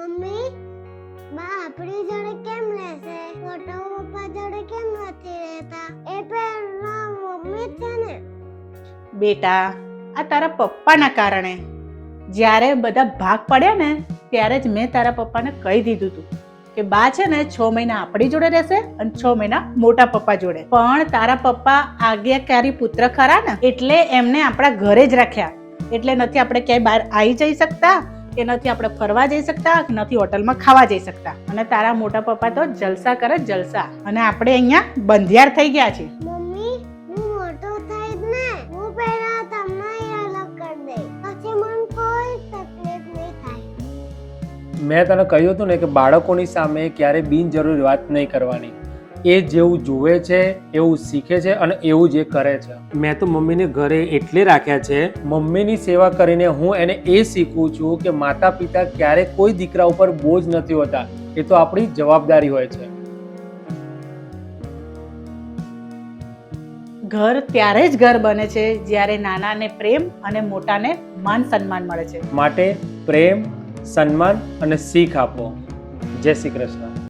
Mummy બા આપણી જોડે કેમ રહેશે? મોટા પપ્પા જોડે કેમ નથી રહેતા? એ પહેલા મમ્મી છે ને. બેટા, આ તારા પપ્પાના કારણે જ્યારે બધા ભાગ પડ્યા ને ત્યારે જ મેં તારા પપ્પાને કહી દીધું હતું કે બા છે ને 6 મહિના આપણી જોડે રહેશે અને 6 મહિના મોટા પપ્પા જોડે. પણ તારા પપ્પા આજ્ઞાકારી પુત્ર ખરા ને, એટલે એમને આપણા ઘરે જ રાખ્યા. એટલે નથી આપણે ક્યાંય બહાર આવી જઈ શકતા, કે નથી આપણે ફરવા જઈ શકતા, કે નથી હોટલમાં ખાવા જઈ શકતા. અને તારા મોટા પપ્પા તો જલસા કરે જલસા, અને આપણે અહીંયા બંધિયાર થઈ ગયા છે. મમ્મી હું મોટો થઈશ ને, હું પહેલા તમને અલગ કરી દઈશ, પછી મને કોઈ તકલીફ નહીં થાય. મેં તને કહ્યું હતું ને કે બાળકોની સામે ક્યારે બિનજરૂરી વાત નહીં કરવાની. એ જેવું જુએ છે એવું શીખે છે અને એવું જ એ કરે છે. મેં તો મમ્મીને ઘરે એટલે રાખ્યા છે, મમ્મીની સેવા કરીને હું એને એ શીખવું છું કે માતા પિતા ક્યારે કોઈ દીકરા ઉપર બોજ નથી હોતા. એ તો આપણી જવાબદારી હોય છે. ઘર ત્યારે જ ઘર બને છે જ્યારે નાનાને પ્રેમ અને મોટાને માન સન્માન મળે છે. માટે પ્રેમ, સન્માન અને શીખ આપો. જય શ્રી કૃષ્ણ.